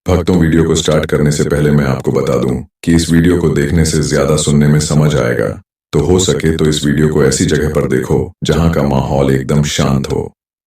भक्तों, वीडियो को स्टार्ट करने से पहले मैं आपको बता दूं कि इस वीडियो को देखने से ज्यादा सुनने में समझ आएगा। तो हो सके तो इस वीडियो को ऐसी जगह पर देखो जहां का माहौल एकदम शांत हो।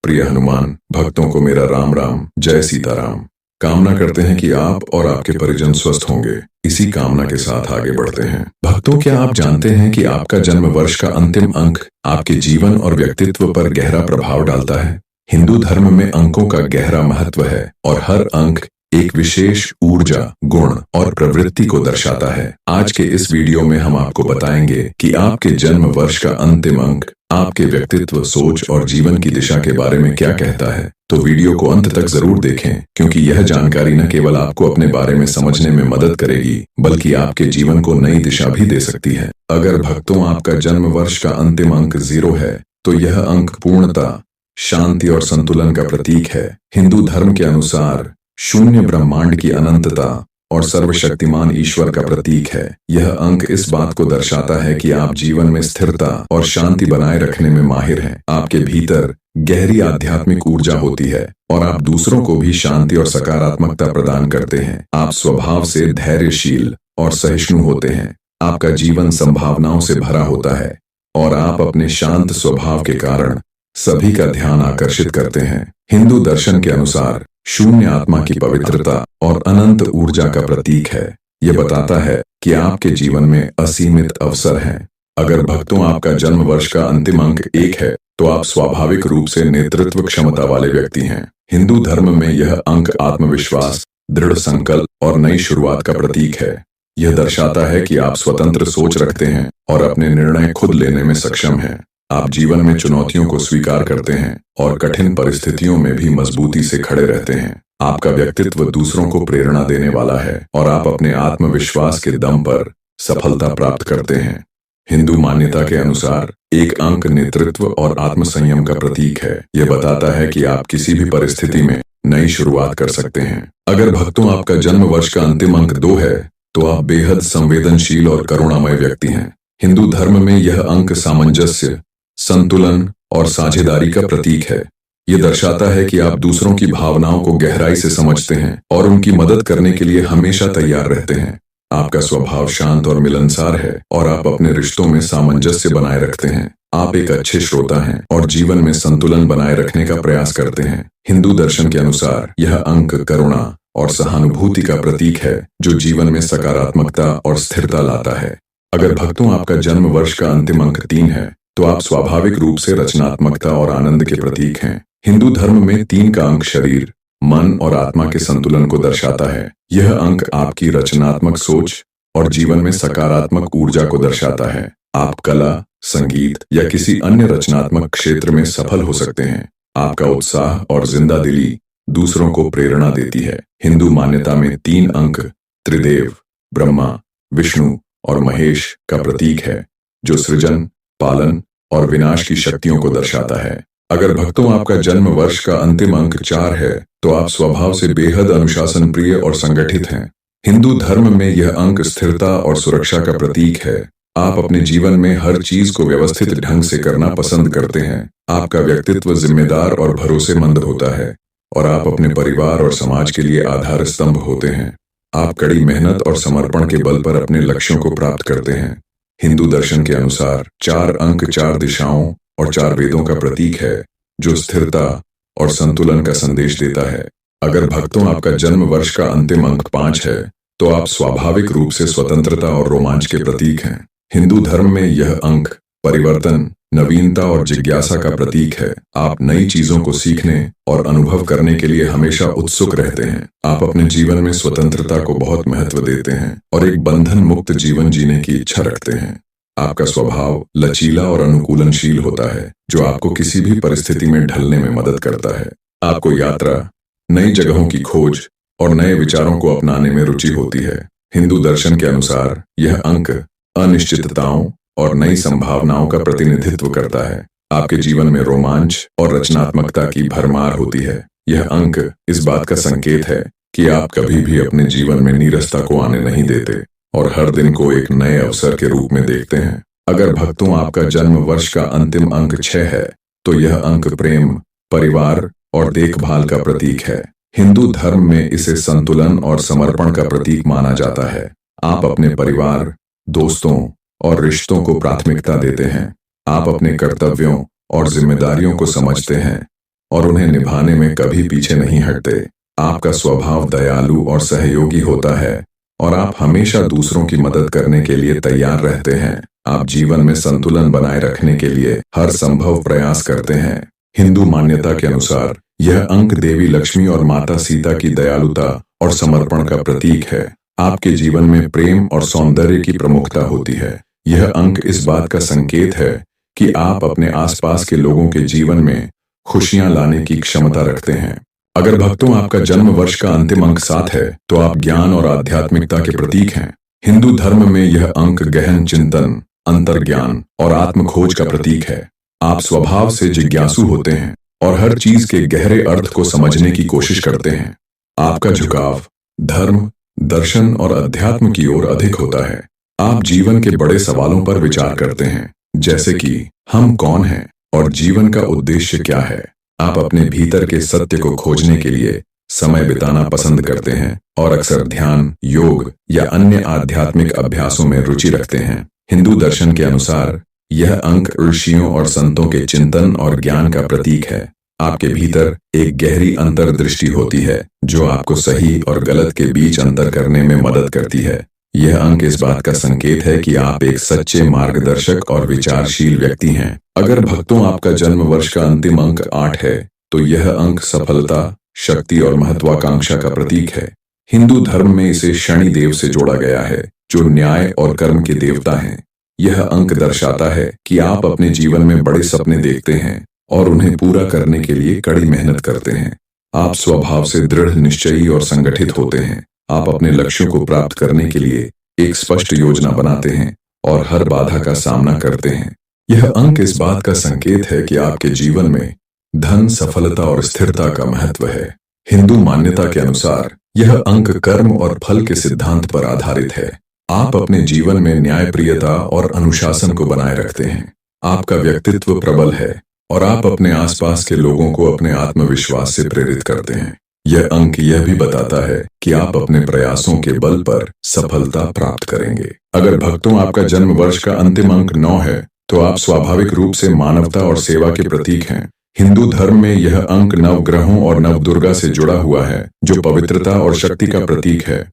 प्रिय हनुमान भक्तों को मेरा राम राम, जय सीताराम। कामना करते हैं कि आप और आपके परिजन स्वस्थ होंगे। इसी कामना के साथ आगे बढ़ते हैं। भक्तों, क्या आप जानते हैं कि आपका जन्म वर्ष का अंतिम अंक आपके जीवन और व्यक्तित्व पर गहरा प्रभाव डालता है। हिंदू धर्म में अंकों का गहरा महत्व है और हर अंक एक विशेष ऊर्जा, गुण और प्रवृत्ति को दर्शाता है। आज के इस वीडियो में हम आपको बताएंगे कि आपके जन्म वर्ष का अंतिम अंक आपके व्यक्तित्व, सोच और जीवन की दिशा के बारे में क्या कहता है। तो वीडियो को अंत तक जरूर देखें, क्योंकि यह जानकारी न केवल आपको अपने बारे में समझने में मदद करेगी, बल्कि आपके जीवन को नई दिशा भी दे सकती है। अगर भक्तों आपका जन्म वर्ष का अंतिम अंक 0 है, तो यह अंक पूर्णता, शांति और संतुलन का प्रतीक है। हिंदू धर्म के अनुसार शून्य ब्रह्मांड की अनंतता और सर्वशक्तिमान ईश्वर का प्रतीक है। यह अंक इस बात को दर्शाता है कि आप जीवन में स्थिरता और शांति बनाए रखने में माहिर हैं। आपके भीतर गहरी आध्यात्मिक ऊर्जा होती है और आप दूसरों को भी शांति और सकारात्मकता प्रदान करते हैं। आप स्वभाव से धैर्यशील और सहिष्णु होते हैं। आपका जीवन संभावनाओं से भरा होता है और आप अपने शांत स्वभाव के कारण सभी का ध्यान आकर्षित करते हैं। हिंदू दर्शन के अनुसार शून्य आत्मा की पवित्रता और अनंत ऊर्जा का प्रतीक है। यह बताता है कि आपके जीवन में असीमित अवसर हैं। अगर भक्तों आपका जन्म वर्ष का अंतिम अंक 1 है, तो आप स्वाभाविक रूप से नेतृत्व क्षमता वाले व्यक्ति हैं। हिंदू धर्म में यह अंक आत्मविश्वास, दृढ़ संकल्प और नई शुरुआत का प्रतीक है। यह दर्शाता है कि आप स्वतंत्र सोच रखते हैं और अपने निर्णय खुद लेने में सक्षम हैं। आप जीवन में चुनौतियों को स्वीकार करते हैं और कठिन परिस्थितियों में भी मजबूती से खड़े रहते हैं। आपका व्यक्तित्व दूसरों को प्रेरणा देने वाला है और आप अपने आत्मविश्वास के दम पर सफलता प्राप्त करते हैं। हिंदू मान्यता के अनुसार एक अंक नेतृत्व और आत्मसंयम का प्रतीक है। यह बताता है कि आप किसी भी परिस्थिति में नई शुरुआत कर सकते हैं। अगर भक्तों आपका जन्म वर्ष का अंतिम अंक 2 है, तो आप बेहद संवेदनशील और करुणामय व्यक्ति हैं। हिंदू धर्म में यह अंक सामंजस्य, संतुलन और साझेदारी का प्रतीक है। यह दर्शाता है कि आप दूसरों की भावनाओं को गहराई से समझते हैं और उनकी मदद करने के लिए हमेशा तैयार रहते हैं। आपका स्वभाव शांत और मिलनसार है और आप अपने रिश्तों में सामंजस्य बनाए रखते हैं। आप एक अच्छे श्रोता हैं और जीवन में संतुलन बनाए रखने का प्रयास करते हैं। हिंदू दर्शन के अनुसार यह अंक करुणा और सहानुभूति का प्रतीक है, जो जीवन में सकारात्मकता और स्थिरता लाता है। अगर भक्तों आपका जन्म वर्ष का अंतिम अंक 3 है, तो आप स्वाभाविक रूप से रचनात्मकता और आनंद के प्रतीक हैं। हिंदू धर्म में 3 का अंक शरीर, मन और आत्मा के संतुलन को दर्शाता है। यह अंक आपकी रचनात्मक सोच और जीवन में सकारात्मक ऊर्जा को दर्शाता है। आप कला, संगीत या किसी अन्य रचनात्मक क्षेत्र में सफल हो सकते हैं। आपका उत्साह और जिंदादिली दूसरों को प्रेरणा देती है। हिंदू मान्यता में 3 अंक त्रिदेव, ब्रह्मा, विष्णु और महेश का प्रतीक है, जो सृजन, पालन और विनाश की शक्तियों को दर्शाता है। अगर भक्तों आपका जन्म वर्ष का अंतिम अंक 4 है, तो आप स्वभाव से बेहद अनुशासन प्रिय और संगठित हैं। हिंदू धर्म में यह अंक स्थिरता और सुरक्षा का प्रतीक है। आप अपने जीवन में हर चीज को व्यवस्थित ढंग से करना पसंद करते हैं। आपका व्यक्तित्व जिम्मेदार और भरोसेमंद होता है और आप अपने परिवार और समाज के लिए आधार स्तंभ होते हैं। आप कड़ी मेहनत और समर्पण के बल पर अपने लक्ष्यों को प्राप्त करते हैं। हिंदू दर्शन के अनुसार 4 अंक 4 दिशाओं और 4 वेदों का प्रतीक है, जो स्थिरता और संतुलन का संदेश देता है। अगर भक्तों आपका जन्म वर्ष का अंतिम अंक 5 है, तो आप स्वाभाविक रूप से स्वतंत्रता और रोमांच के प्रतीक हैं। हिंदू धर्म में यह अंक परिवर्तन, नवीनता और जिज्ञासा का प्रतीक है। आप नई चीजों को सीखने और अनुभव करने के लिए हमेशा उत्सुक रहते हैं। आप अपने जीवन में स्वतंत्रता को बहुत महत्व देते हैं और एक बंधन मुक्त जीवन जीने की इच्छा रखते हैं। आपका स्वभाव लचीला और अनुकूलनशील होता है, जो आपको किसी भी परिस्थिति में ढलने में मदद करता है। आपको यात्रा, नई जगहों की खोज और नए विचारों को अपनाने में रुचि होती है। हिंदू दर्शन के अनुसार यह अंक अनिश्चितताओं और नई संभावनाओं का प्रतिनिधित्व करता है। आपके जीवन में रोमांच और रचनात्मकता की भरमार होती है। यह अंक इस बात का संकेत है कि आप कभी भी अपने जीवन में नीरसता को आने नहीं देते और हर दिन को एक नए अवसर के रूप में देखते हैं। अगर भक्तों आपका जन्म वर्ष का अंतिम अंक 6 है, तो यह अंक प्रेम, परिवार और देखभाल का प्रतीक है। हिंदू धर्म में इसे संतुलन और समर्पण का प्रतीक माना जाता है। आप अपने परिवार, दोस्तों और रिश्तों को प्राथमिकता देते हैं। आप अपने कर्तव्यों और जिम्मेदारियों को समझते हैं और उन्हें निभाने में कभी पीछे नहीं हटते। आपका स्वभाव दयालु और सहयोगी होता है और आप हमेशा दूसरों की मदद करने के लिए तैयार रहते हैं। आप जीवन में संतुलन बनाए रखने के लिए हर संभव प्रयास करते हैं। हिंदू मान्यता के अनुसार यह अंक देवी लक्ष्मी और माता सीता की दयालुता और समर्पण का प्रतीक है। आपके जीवन में प्रेम और सौंदर्य की प्रमुखता होती है। यह अंक इस बात का संकेत है कि आप अपने आसपास के लोगों के जीवन में खुशियां लाने की क्षमता रखते हैं। अगर भक्तों आपका जन्म वर्ष का अंतिम अंक 7 है तो आप ज्ञान और आध्यात्मिकता के प्रतीक हैं। हिंदू धर्म में यह अंक गहन चिंतन, अंतर्ज्ञान और आत्म खोज का प्रतीक है। आप स्वभाव से जिज्ञासु होते हैं और हर चीज के गहरे अर्थ को समझने की कोशिश करते हैं। आपका झुकाव धर्म, दर्शन और अध्यात्म की ओर अधिक होता है। आप जीवन के बड़े सवालों पर विचार करते हैं, जैसे कि हम कौन हैं और जीवन का उद्देश्य क्या है। आप अपने भीतर के सत्य को खोजने के लिए समय बिताना पसंद करते हैं और अक्सर ध्यान, योग या अन्य आध्यात्मिक अभ्यासों में रुचि रखते हैं। हिंदू दर्शन के अनुसार यह अंक ऋषियों और संतों के चिंतन और ज्ञान का प्रतीक है। आपके भीतर एक गहरी अंतर्दृष्टि होती है जो आपको सही और गलत के बीच अंतर करने में मदद करती है। यह अंक इस बात का संकेत है कि आप एक सच्चे मार्गदर्शक और विचारशील व्यक्ति हैं। अगर भक्तों आपका जन्म वर्ष का अंतिम अंक 8 है तो यह अंक सफलता, शक्ति और महत्वाकांक्षा का प्रतीक है। हिंदू धर्म में इसे शनि देव से जोड़ा गया है, जो न्याय और कर्म के देवता हैं। यह अंक दर्शाता है कि आप अपने जीवन में बड़े सपने देखते हैं और उन्हें पूरा करने के लिए कड़ी मेहनत करते हैं। आप स्वभाव से दृढ़ निश्चयी और संगठित होते हैं। आप अपने लक्ष्यों को प्राप्त करने के लिए एक स्पष्ट योजना बनाते हैं और हर बाधा का सामना करते हैं। यह अंक इस बात का संकेत है कि आपके जीवन में धन, सफलता और स्थिरता का महत्व है। हिंदू मान्यता के अनुसार यह अंक कर्म और फल के सिद्धांत पर आधारित है। आप अपने जीवन में न्यायप्रियता और अनुशासन को बनाए रखते हैं। आपका व्यक्तित्व प्रबल है और आप अपने आसपास के लोगों को अपने आत्मविश्वास से प्रेरित करते हैं। यह अंक यह भी बताता है कि आप अपने प्रयासों के बल पर सफलता प्राप्त करेंगे। अगर भक्तों आपका जन्म वर्ष का अंतिम अंक 9 है तो आप स्वाभाविक रूप से मानवता और सेवा के प्रतीक हैं। हिंदू धर्म में यह अंक नवग्रहों और नवदुर्गा से जुड़ा हुआ है, जो पवित्रता और शक्ति का प्रतीक है।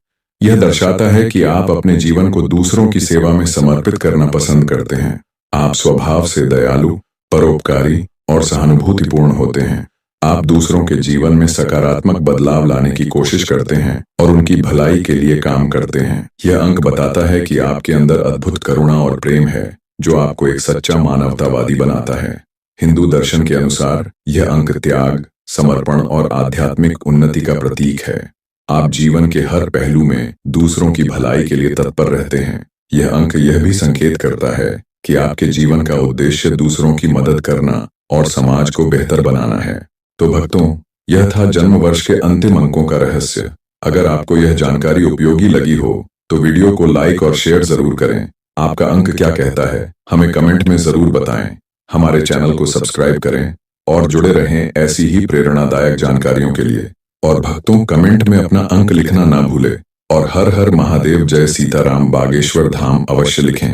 यह दर्शाता है कि आप अपने जीवन को दूसरों की सेवा में समर्पित करना पसंद करते हैं। आप स्वभाव से दयालु, परोपकारी और सहानुभूतिपूर्ण होते हैं। आप दूसरों के जीवन में सकारात्मक बदलाव लाने की कोशिश करते हैं और उनकी भलाई के लिए काम करते हैं। यह अंक बताता है कि आपके अंदर अद्भुत करुणा और प्रेम है, जो आपको एक सच्चा मानवतावादी बनाता है। हिंदू दर्शन के अनुसार यह अंक त्याग, समर्पण और आध्यात्मिक उन्नति का प्रतीक है। आप जीवन के हर पहलू में दूसरों की भलाई के लिए तत्पर रहते हैं। यह अंक यह भी संकेत करता है कि आपके जीवन का उद्देश्य दूसरों की मदद करना और समाज को बेहतर बनाना है। तो भक्तों, यह था जन्म वर्ष के अंतिम अंकों का रहस्य। अगर आपको यह जानकारी उपयोगी लगी हो तो वीडियो को लाइक और शेयर जरूर करें। आपका अंक क्या कहता है, हमें कमेंट में जरूर बताएं। हमारे चैनल को सब्सक्राइब करें और जुड़े रहें ऐसी ही प्रेरणादायक जानकारियों के लिए। और भक्तों, कमेंट में अपना अंक लिखना ना भूलें और हर हर महादेव, जय सीताराम, बागेश्वर धाम अवश्य लिखें।